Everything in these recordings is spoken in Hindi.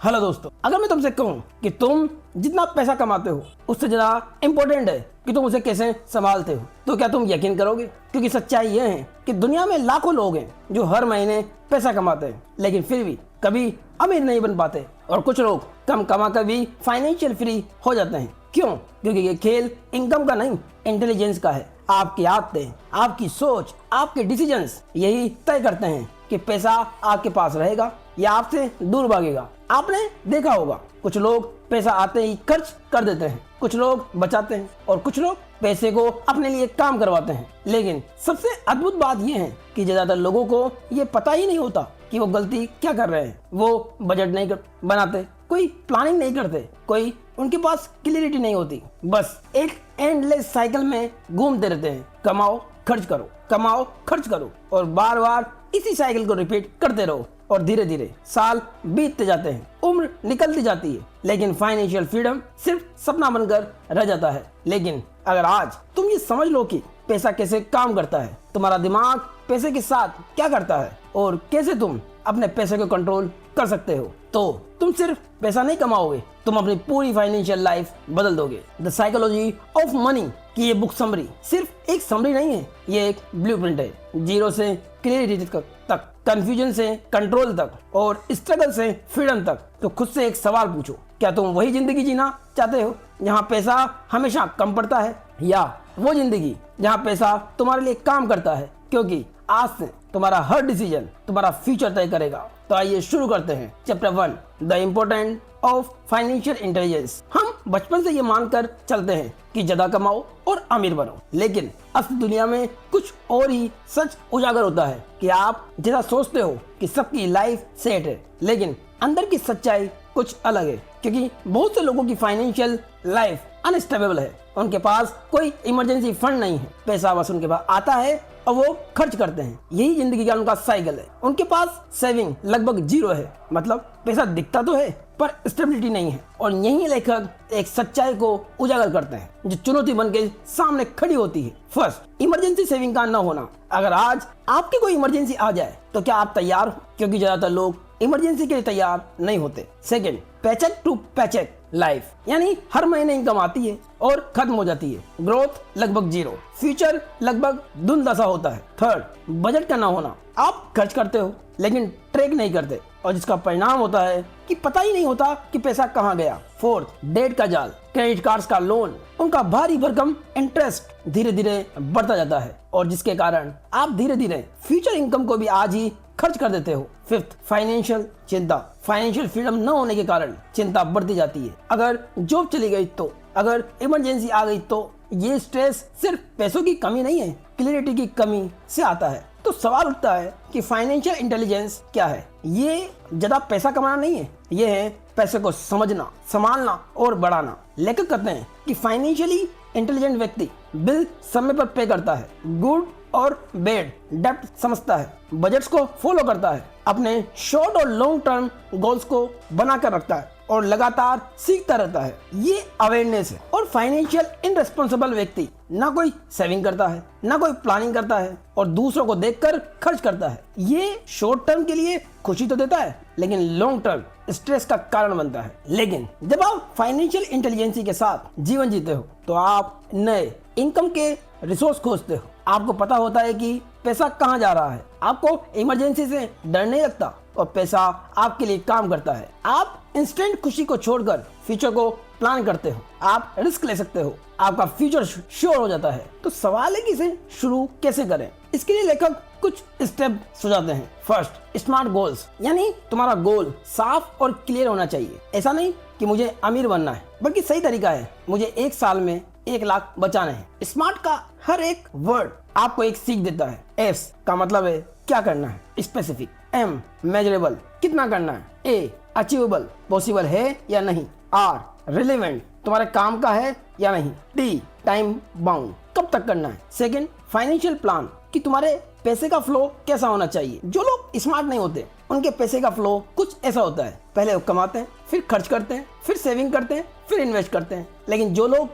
हेलो दोस्तों, अगर मैं तुमसे कहूं कि तुम जितना पैसा कमाते हो उससे ज्यादा इम्पोर्टेंट है कि तुम उसे कैसे संभालते हो, तो क्या तुम यकीन करोगे? क्योंकि सच्चाई यह है कि दुनिया में लाखों लोग हैं जो हर महीने पैसा कमाते हैं लेकिन फिर भी कभी अमीर नहीं बन पाते, और कुछ लोग कम कमा कर भी फाइनेंशियल फ्री हो जाते हैं। क्यों? क्योंकि ये खेल इनकम का नहीं, इंटेलिजेंस का है। आपकी आदतें, आपकी सोच, आपके डिसीजंस यही तय करते हैं कि पैसा आपके पास रहेगा या आपसे दूर भागेगा। आपने देखा होगा, कुछ लोग पैसा आते ही खर्च कर देते हैं, कुछ लोग बचाते हैं और कुछ लोग पैसे को अपने लिए काम करवाते हैं। लेकिन सबसे अद्भुत बात यह है कि ज्यादातर लोगों को ये पता ही नहीं होता कि वो गलती क्या कर रहे हैं। वो बजट नहीं बनाते, कोई प्लानिंग नहीं करते, कोई उनके पास क्लियरिटी नहीं होती, बस एक एंडलेस साइकिल में घूमते रहते हैं। कमाओ खर्च करो, कमाओ खर्च करो, और बार बार इसी साइकिल को रिपीट करते रहो। और धीरे धीरे साल बीतते जाते हैं, उम्र निकलती जाती है, लेकिन फाइनेंशियल फ्रीडम सिर्फ सपना बनकर रह जाता है। लेकिन अगर आज तुम ये समझ लो कि पैसा कैसे काम करता है, तुम्हारा दिमाग पैसे के साथ क्या करता है और कैसे तुम अपने पैसे को कंट्रोल कर सकते हो, तो तुम सिर्फ पैसा नहीं कमाओगे, तुम अपनी पूरी फाइनेंशियल लाइफ बदल दोगे। द साइकोलॉजी ऑफ मनी की ये बुक समरी सिर्फ एक समरी नहीं है, ये एक ब्लूप्रिंट है। जीरो से क्लियरिटी तक, कंफ्यूजन से कंट्रोल तक, और स्ट्रगल से फ्रीडम तक। तो खुद से एक सवाल पूछो, क्या तुम वही जिंदगी जीना चाहते हो जहाँ पैसा हमेशा कम पड़ता है, या वो जिंदगी जहाँ पैसा तुम्हारे लिए काम करता है? क्योंकि आज से तुम्हारा हर डिसीजन तुम्हारा फ्यूचर तय करेगा। तो आइए शुरू करते हैं chapter 1, the importance of financial intelligence. हम बचपन से ये मानकर चलते हैं कि ज्यादा कमाओ और अमीर बनो, लेकिन असल दुनिया में कुछ और ही सच उजागर होता है कि आप जैसा सोचते हो कि सबकी लाइफ सेट है, लेकिन अंदर की सच्चाई कुछ अलग है। क्योंकि बहुत से लोगों की फाइनेंशियल लाइफ अनस्टेबल है, उनके पास कोई इमरजेंसी फंड नहीं है, पैसा बस उनके पास आता है और वो खर्च करते हैं। यही जिंदगी का उनका साइकिल है। उनके पास सेविंग लगभग जीरो है, मतलब पैसा दिखता तो है पर स्टेबिलिटी नहीं है। और यही लेखक एक सच्चाई को उजागर करते हैं जो चुनौती बन के सामने खड़ी होती है। फर्स्ट, इमरजेंसी सेविंग का न होना। अगर आज आपकी कोई इमरजेंसी आ जाए तो क्या आप तैयार हो? क्योंकि ज्यादातर लोग इमरजेंसी के लिए तैयार नहीं होते। सेकेंड, पैचेक टू पैचेक लाइफ, यानी हर महीने इनकम आती है और खत्म हो जाती है, ग्रोथ लगभग जीरो, फ्यूचर लगभग धुंधला सा होता है। थर्ड, बजट का ना होना। आप खर्च करते हो लेकिन ट्रैक नहीं करते, और जिसका परिणाम होता है कि पता ही नहीं होता कि पैसा कहाँ गया। फोर्थ, डेट का जाल, क्रेडिट कार्ड्स का लोन, उनका भारी भरकम इंटरेस्ट धीरे धीरे बढ़ता जाता है, और जिसके कारण आप धीरे धीरे फ्यूचर इनकम को भी आज ही खर्च कर देते हो। फिफ्थ, फाइनेंशियल चिंता। फाइनेंशियल फ्रीडम न होने के कारण चिंता बढ़ती जाती है। अगर जॉब चली गई तो, अगर इमरजेंसी आ गई तो। ये स्ट्रेस सिर्फ पैसों की कमी नहीं है, क्लियरिटी की कमी से आता है। तो सवाल उठता है कि फाइनेंशियल इंटेलिजेंस क्या है? ये ज्यादा पैसा कमाना नहीं है, ये है पैसे को समझना, संभालना और बढ़ाना। लेखक कहते हैं कि फाइनेंशियली इंटेलिजेंट व्यक्ति बिल समय पर पे करता है, गुड और बैड डेप्ट समझता है, बजट्स को फॉलो करता है, अपने शॉर्ट और लॉन्ग टर्म गोल्स को बनाकर रखता है और लगातार सीखता रहता है। ये अवेयरनेस है। और फाइनेंशियल इनरिस्पॉन्सिबल व्यक्ति ना कोई सेविंग करता है, ना कोई प्लानिंग करता है, और दूसरों को देखकर खर्च करता है। ये शॉर्ट टर्म के लिए खुशी तो देता है, लेकिन लॉन्ग टर्म स्ट्रेस का कारण बनता है। लेकिन जब आप फाइनेंशियल इंटेलिजेंसी के साथ जीवन जीते हो तो आप नए इनकम के रिसोर्स खोजते हो। आपको पता होता है कि पैसा कहाँ जा रहा है, आपको इमरजेंसी से डर नहीं लगता, और पैसा आपके लिए काम करता है। आप इंस्टेंट खुशी को छोड़कर फ्यूचर को प्लान करते हो, आप रिस्क ले सकते हो, आपका फ्यूचर श्योर हो जाता है। तो सवाल है कि इसे शुरू कैसे करें? इसके लिए लेखक कुछ स्टेप सुझाते हैं। फर्स्ट, स्मार्ट गोल्स, यानी तुम्हारा गोल साफ और क्लियर होना चाहिए। ऐसा नहीं कि मुझे अमीर बनना है, बल्कि सही तरीका है मुझे 1 साल में 1 लाख बचाने हैं। स्मार्ट का हर एक वर्ड आपको एक सीख देता है। एस का मतलब है क्या करना है, स्पेसिफिक। एम, मेजरेबल, कितना करना है। ए, अचीवेबल, पॉसिबल है या नहीं। आर, रिलेवेंट, तुम्हारे काम का है या नहीं। टी, टाइम बाउंड, कब तक करना है। सेकंड, फाइनेंशियल प्लान, कि तुम्हारे पैसे का फ्लो कैसा होना चाहिए। जो लोग स्मार्ट नहीं होते उनके पैसे का फ्लो कुछ ऐसा होता है, पहले वो कमाते हैं, फिर खर्च करते हैं, फिर सेविंग करते हैं, फिर इन्वेस्ट करते हैं। लेकिन जो लोग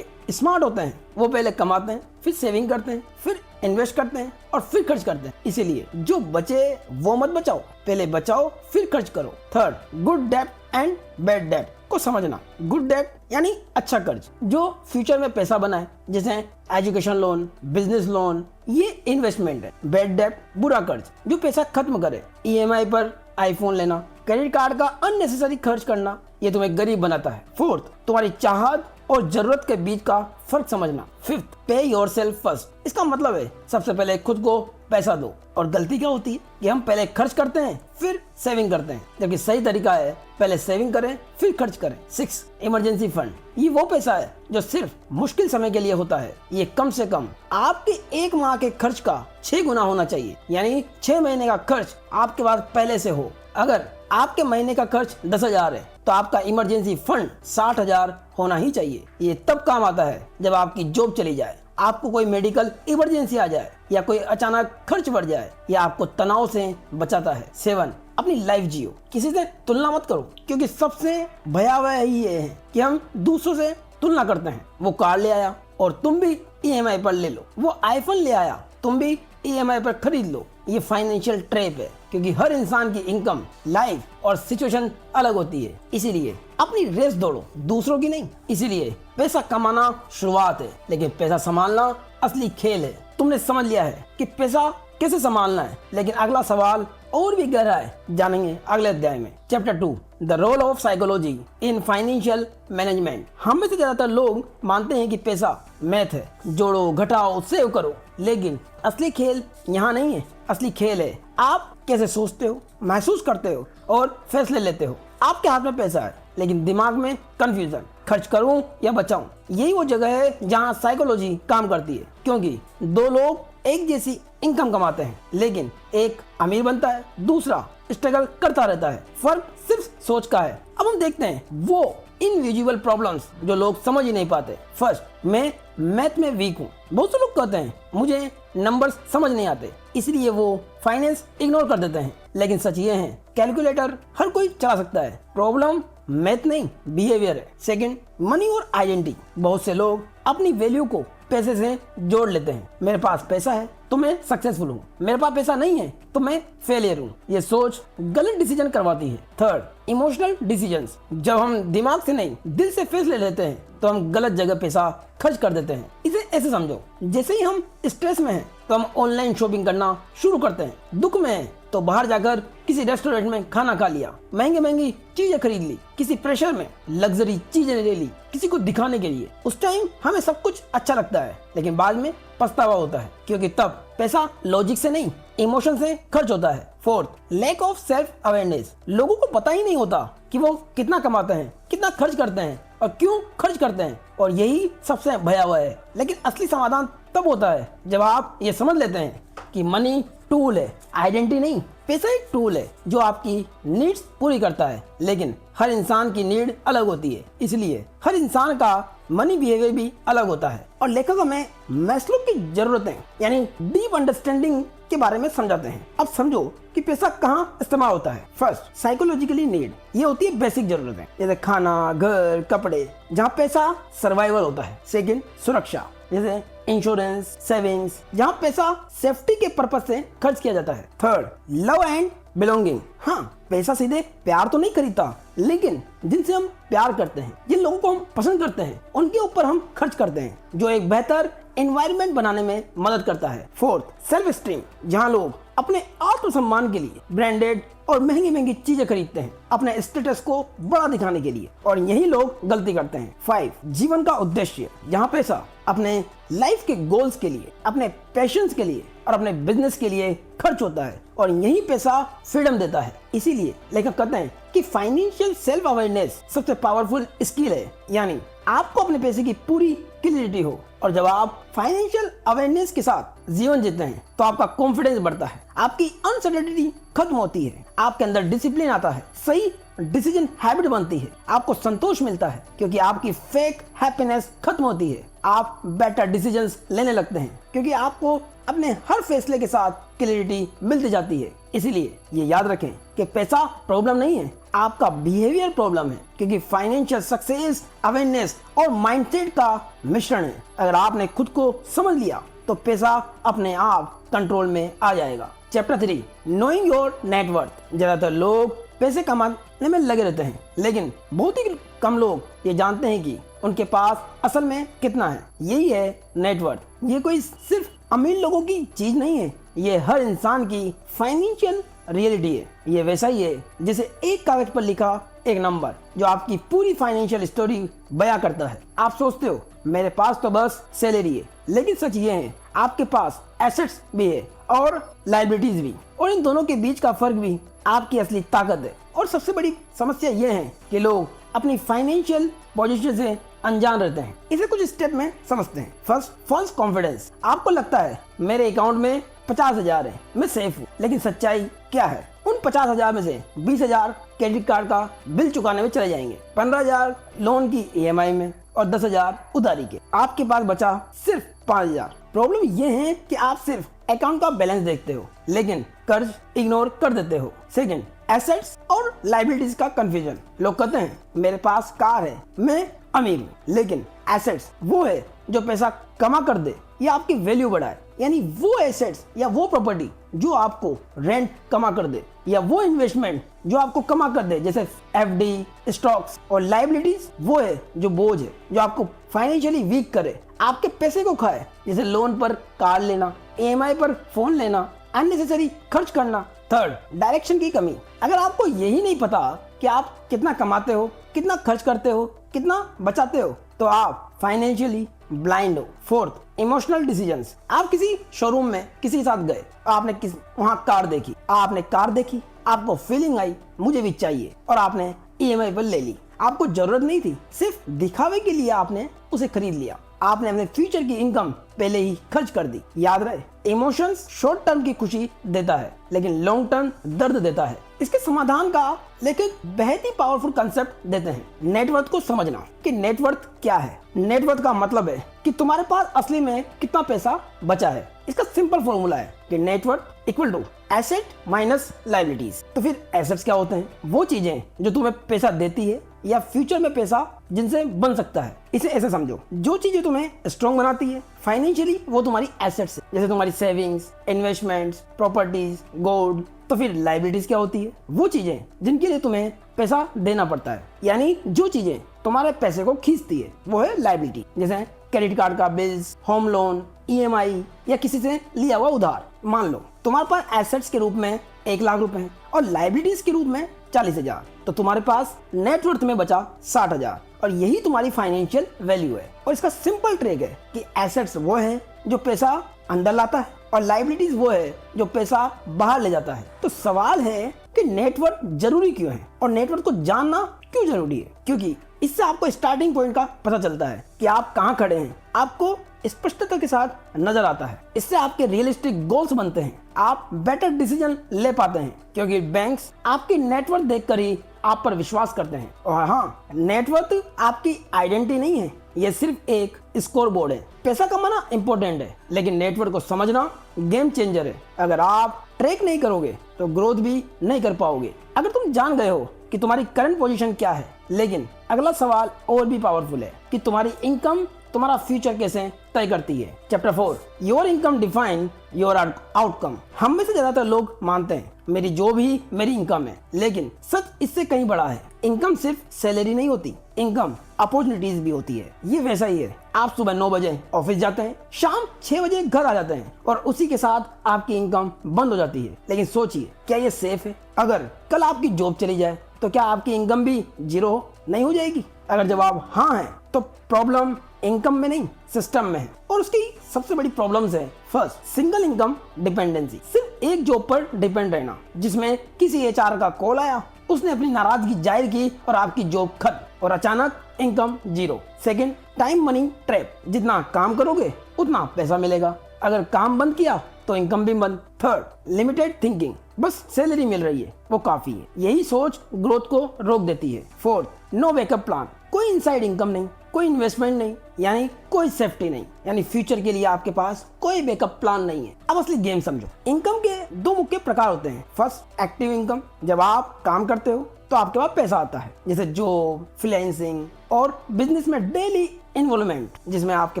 स्मार्ट होते हैं वो पहले कमाते हैं, फिर सेविंग करते हैं, फिर इन्वेस्ट करते हैं और फिर खर्च करते हैं। इसीलिए जो बचे वो मत बचाओ, पहले बचाओ फिर खर्च करो। थर्ड, गुड डेब्ट एंड बैड डेट को समझना। गुड डेट यानी अच्छा कर्ज जो फ्यूचर में पैसा बनाए, जैसे एजुकेशन लोन, बिजनेस लोन, ये इन्वेस्टमेंट है। बैड डेट बुरा कर्ज जो पैसा खत्म करे, ईएमआई पर आईफोन लेना, क्रेडिट कार्ड का अननेसेसरी खर्च करना, ये तुम्हें गरीब बनाता है। फोर्थ, तुम्हारी चाहत और जरूरत के बीच का फर्क समझना। फिफ्थ, पे योरसेल्फ फर्स्ट। इसका मतलब है सबसे पहले खुद को पैसा दो। और गलती क्या होती है कि हम पहले खर्च करते हैं फिर सेविंग करते हैं, जबकि सही तरीका है पहले सेविंग करें फिर खर्च करें। 6, इमरजेंसी फंड। ये वो पैसा है जो सिर्फ मुश्किल समय के लिए होता है। ये कम से कम आपके 1 माह के खर्च का 6 गुना होना चाहिए, यानी 6 महीने का खर्च आपके पास पहले से हो। अगर आपके महीने का खर्च 10,000 है तो आपका इमरजेंसी फंड 60,000 होना ही चाहिए। ये तब काम आता है जब आपकी जॉब चली जाए, आपको कोई मेडिकल इमरजेंसी आ जाए या कोई अचानक खर्च बढ़ जाए, या आपको तनाव से बचाता है। 7, अपनी लाइफ जियो। किसी से तुलना मत करो, क्योंकि सबसे भयावह ये है कि हम दूसरों से तुलना करते हैं। वो कार ले आया और तुम भी ईएमआई पर ले लो, वो आईफोन ले आया तुम भी ईएमआई पर खरीद लो। ये फाइनेंशियल ट्रैप है, क्योंकि हर इंसान की इनकम, लाइफ और सिचुएशन अलग होती है। इसीलिए अपनी रेस दौड़ो, दूसरों की नहीं। इसीलिए पैसा कमाना शुरुआत है, लेकिन पैसा संभालना असली खेल है। तुमने समझ लिया है कि पैसा कैसे संभालना है, लेकिन अगला सवाल और भी गहरा है, जानेंगे अगले अध्याय में। Chapter 2, the role of psychology in financial management. हम में से ज्यादातर लोग मानते हैं कि पैसा मैथ है, जोड़ो घटाओ सेव करो, लेकिन असली खेल यहाँ नहीं है। असली खेल है आप कैसे सोचते हो, महसूस करते हो और फैसले लेते हो। आपके हाथ में पैसा है, लेकिन दिमाग में कंफ्यूजन, खर्च करूं या बचाऊं। यही वो जगह है जहां साइकोलॉजी काम करती है, क्योंकि 2 लोग एक जैसी इनकम कमाते हैं, लेकिन एक अमीर बनता है, दूसरा स्ट्रगल करता रहता है। फर्क सिर्फ सोच का है। अब हम देखते हैं वो इनविजिबल प्रॉब्लम्स जो लोग समझ ही नहीं पाते। फर्स्ट, मैं मैथ में वीक हूँ। बहुत से लोग कहते हैं मुझे नंबर्स समझ नहीं आते, इसलिए वो फाइनेंस इग्नोर कर देते हैं। लेकिन सच ये है, कैलकुलेटर हर कोई चला सकता है। प्रॉब्लम मैथ नहीं, बिहेवियर है। सेकंड, मनी और आइडेंटिटी। बहुत से लोग अपनी वैल्यू को पैसे से जोड़ लेते हैं। मेरे पास पैसा है तो मैं सक्सेसफुल हूँ, मेरे पास पैसा नहीं है तो मैं फेलियर हूँ। ये सोच गलत डिसीजन करवाती है। Third, emotional decisions. जब हम दिमाग से नहीं दिल से फैसले लेते हैं तो हम गलत जगह पैसा खर्च कर देते हैं। इसे ऐसे समझो, जैसे ही हम स्ट्रेस में हैं तो हम ऑनलाइन शॉपिंग करना शुरू करते हैं। दुख में हैं तो बाहर जाकर किसी रेस्टोरेंट में खाना खा लिया, महंगी चीजें खरीद ली, किसी प्रेशर में लग्जरी चीजें ले ली किसी को दिखाने के लिए। उस टाइम हमें सब कुछ अच्छा लगता है, लेकिन बाद में पछतावा होता है, क्योंकि तब पैसा लॉजिक से नहीं इमोशन से खर्च होता है। Fourth, lack of self awareness. लोगों को पता ही नहीं होता कि वो कितना कमाते हैं, कितना खर्च करते हैं और क्यों खर्च करते हैं, और यही सबसे भयावह है। लेकिन असली समाधान तब होता है जब आप ये समझ लेते हैं कि मनी टूल है, आइडेंटिटी नहीं। पैसा एक टूल है जो आपकी नीड्स पूरी करता है, लेकिन हर इंसान की नीड अलग होती है, इसलिए हर इंसान का मनी बिहेवियर भी अलग होता है। और लेखक हमें मैस्लो की जरूरतें यानी डीप अंडरस्टैंडिंग के बारे में समझाते हैं। अब समझो कि पैसा कहाँ इस्तेमाल होता है। First, psychologically need. ये होती है बेसिक जरूरतें, जैसे खाना, घर, कपड़े, जहाँ पैसा सर्वाइवल होता है। सेकंड, सुरक्षा, जैसे इंश्योरेंस, सेविंग्स, जहाँ पैसा सेफ्टी के पर्पज से खर्च किया जाता है। Third, love and belonging. हाँ, पैसा सीधे प्यार तो नहीं खरीदता, लेकिन जिनसे हम प्यार करते हैं, जिन लोगों को हम पसंद करते हैं, उनके ऊपर हम खर्च करते हैं, जो एक बेहतर एनवायरनमेंट बनाने में मदद करता है। फोर्थ, सेल्फ स्टीम, जहाँ लोग अपने आत्मसम्मान के लिए ब्रांडेड और महंगी चीजें खरीदते हैं, अपने स्टेटस को बड़ा दिखाने के लिए, और यही लोग गलती करते हैं। 5, जीवन का उद्देश्य, जहाँ पैसा अपने लाइफ के गोल्स के लिए, अपने पैशंस के लिए और अपने बिजनेस के लिए खर्च होता है, और यही पैसा फ्रीडम देता है। इसीलिए लेखक कहते हैं कि फाइनेंशियल सेल्फ अवेयरनेस सबसे पावरफुल स्किल है, यानी आपको अपने पैसे की पूरी क्लियरिटी हो। और जब आप फाइनेंशियल अवेयरनेस के साथ जीवन जीते हैं तो आपका कॉन्फिडेंस बढ़ता है, आपकी अनसर्टेनिटी खत्म होती है, आपके अंदर डिसिप्लिन आता है, सही डिसीजन हैबिट बनती है, आपको संतोष मिलता है क्योंकि आपकी फेक हैप्पीनेस खत्म होती है, आप बेटर डिसीजंस लेने लगते हैं क्योंकि आपको अपने हर फैसले के साथ क्लैरिटी मिलती जाती है। इसीलिए ये याद रखें कि पैसा प्रॉब्लम नहीं है, आपका बिहेवियर प्रॉब्लम है, क्योंकि फाइनेंशियल सक्सेस अवेयरनेस और माइंडसेट का मिश्रण है। अगर आपने खुद को समझ लिया तो पैसा अपने आप कंट्रोल में आ जाएगा। Chapter 3, knowing your net worth. ज्यादातर लोग पैसे कमाने में लगे रहते हैं, लेकिन बहुत ही कम लोग ये जानते हैं कि उनके पास असल में कितना है। यही है नेटवर्थ। ये कोई सिर्फ अमीर लोगों की चीज नहीं है, ये हर इंसान की फाइनेंशियल रियलिटी है। ये वैसा ही है जैसे एक कागज पर लिखा एक नंबर जो आपकी पूरी फाइनेंशियल स्टोरी बयां करता है। आप सोचते हो मेरे पास तो बस सैलरी है, लेकिन सच ये है आपके पास एसेट्स भी है और लायबिलिटीज भी, और इन दोनों के बीच का फर्क भी आपकी असली ताकत है। और सबसे बड़ी समस्या ये है कि लोग अपनी फाइनेंशियल पोजीशन से अनजान रहते हैं। इसे कुछ स्टेप में समझते हैं। First, false confidence. आपको लगता है मेरे अकाउंट में 50,000 है, मैं सेफ हूँ, लेकिन सच्चाई क्या है? उन 50,000 में से 20,000 क्रेडिट कार्ड का बिल चुकाने में चले जाएंगे, 15,000 लोन की EMI में और 10,000 उधारी के। आपके पास बचा सिर्फ 5,000। प्रॉब्लम ये है कि आप सिर्फ अकाउंट का बैलेंस देखते हो, लेकिन कर्ज इग्नोर कर देते हो। सेकंड, एसेट्स और लायबिलिटीज का कंफ्यूजन। लोग कहते हैं मेरे पास कार है, मैं अमीर हूँ, लेकिन एसेट्स वो है जो पैसा कमा कर दे या आपकी वैल्यू बढ़ाए, यानी वो एसेट्स या वो प्रॉपर्टी जो आपको रेंट कमा कर दे, या वो इन्वेस्टमेंट जो आपको कमा कर दे, जैसे FD, स्टॉक्स। और लायबिलिटीज वो है जो बोझ है, जो आपको फाइनेंशियली वीक करे, आपके पैसे को खाए, जैसे लोन पर कार लेना, EMI पर फोन लेना, अननेसेसरी खर्च करना। थर्ड, डायरेक्शन की कमी। अगर आपको यही नहीं पता कि आप कितना कमाते हो, कितना खर्च करते हो, कितना बचाते हो, तो आप फाइनेंशियली ब्लाइंड हो। Fourth, emotional decisions. आप किसी शोरूम में किसी के साथ गए, आपने वहां कार देखी, आपको फीलिंग आई मुझे भी चाहिए, और आपने EMI पर ले ली। आपको जरूरत नहीं थी, सिर्फ दिखावे के लिए आपने उसे खरीद लिया। आपने अपने फ्यूचर की इनकम पहले ही खर्च कर दी। याद रहे, इमोशंस शॉर्ट टर्म की खुशी देता है, लेकिन लॉन्ग टर्म दर्द देता है। इसके समाधान का लेकिन बहुत ही पावरफुल कंसेप्ट देते हैं, नेटवर्थ को समझना। कि नेटवर्थ क्या है? नेटवर्थ का मतलब है कि तुम्हारे पास असली में कितना पैसा बचा है। इसका सिंपल फॉर्मूला है कि net worth equal to asset minus liabilities. तो फिर एसेट्स क्या होते हैं? वो चीजें जो तुम्हें पैसा देती है या फ्यूचर में पैसा जिनसे बन सकता है। इसे ऐसे समझो, जो चीजें तुम्हें स्ट्रॉन्ग बनाती है फाइनेंशियली, वो तुम्हारी एसेट्स है, जैसे तुम्हारी सेविंग्स, इन्वेस्टमेंट्स, प्रॉपर्टीज, गोल्ड। तो फिर लायबिलिटीज क्या होती है? वो चीजें जिनके लिए तुम्हें पैसा देना पड़ता है, यानी जो चीजें तुम्हारे पैसे को खींचती है, वो है लायबिलिटी। जैसे क्रेडिट कार्ड का बिल्स, होम लोन, EMI या किसी से लिया हुआ उधार। मान लो तुम्हारे पास एसेट्स के रूप में 1 लाख रुपए हैं और लायबिलिटीज के रूप में 40,000, तो तुम्हारे पास नेटवर्थ में बचा 60,000, और यही तुम्हारी फाइनेंशियल वैल्यू है। और इसका सिंपल ट्रिक है कि एसेट्स वो है जो पैसा अंदर लाता है, और लायबिलिटीज वो है जो पैसा बाहर ले जाता है। तो सवाल है कि नेटवर्थ जरूरी क्यों है, और नेटवर्थ को जानना क्यों जरूरी है? क्योंकि इससे आपको स्टार्टिंग पॉइंट का पता चलता है कि आप कहां खड़े हैं, आपको स्पष्टता के साथ नजर आता है। इससे आपके रियलिस्टिक गोल्स बनते हैं, आप बेटर डिसीजन ले पाते हैं, क्योंकि बैंक्स आपकी नेटवर्थ देखकर ही आप पर विश्वास करते हैं। और हाँ, नेटवर्थ आपकी आइडेंटिटी नहीं है, यह सिर्फ एक स्कोर बोर्ड है। पैसा कमाना इंपॉर्टेंट है, लेकिन नेटवर्थ को समझना गेम चेंजर है। अगर आप ट्रैक नहीं करोगे तो ग्रोथ भी नहीं कर पाओगे। अगर तुम जान गए हो कि तुम्हारी करंट पोजीशन क्या है, लेकिन अगला सवाल और भी पावरफुल है कि तुम्हारी इनकम तुम्हारा फ्यूचर कैसे तय करती है। Chapter 4, your income define your outcome. हम में से ज्यादातर लोग मानते हैं मेरी जॉब ही मेरी इनकम है, लेकिन सच इससे कहीं बड़ा है। इनकम सिर्फ सैलरी नहीं होती, इनकम अपॉर्चुनिटीज भी होती है। ये वैसा ही है, आप सुबह 9 बजे ऑफिस जाते हैं, शाम 6 बजे घर आ जाते हैं, और उसी के साथ आपकी इनकम बंद हो जाती है। लेकिन सोचिए, क्या ये सेफ है? अगर कल आपकी जॉब चली जाए तो क्या आपकी इनकम भी जीरो नहीं हो जाएगी? अगर जवाब हाँ है, तो प्रॉब्लम इनकम में नहीं, सिस्टम में है। और उसकी सबसे बड़ी प्रॉब्लम्स है, फर्स्ट, सिंगल इनकम डिपेंडेंसी। सिर्फ एक जॉब पर डिपेंड रहना, जिसमें किसी HR का कॉल आया, उसने अपनी नाराजगी जाहिर की और आपकी जॉब खत्म, और अचानक income zero. Second, time money trap. जितना काम करोगे उतना पैसा मिलेगा, अगर काम बंद किया तो इनकम भी बंद। Third, limited thinking. बस सैलरी मिल रही है, वो काफी है, यही सोच ग्रोथ को रोक देती है। Fourth, no backup plan. कोई इनसाइड इनकम नहीं, कोई इन्वेस्टमेंट नहीं, यानी कोई सेफ्टी नहीं, यानी फ्यूचर के लिए आपके पास कोई बैकअप प्लान नहीं है। अब असली गेम समझो। इनकम के 2 मुख्य प्रकार होते हैं। First, active income. जब आप काम करते हो तो आपके पास पैसा आता है, जैसे जॉब, फ्रीलांसिंग और बिजनेस में डेली इन्वॉल्वमेंट, जिसमें आपके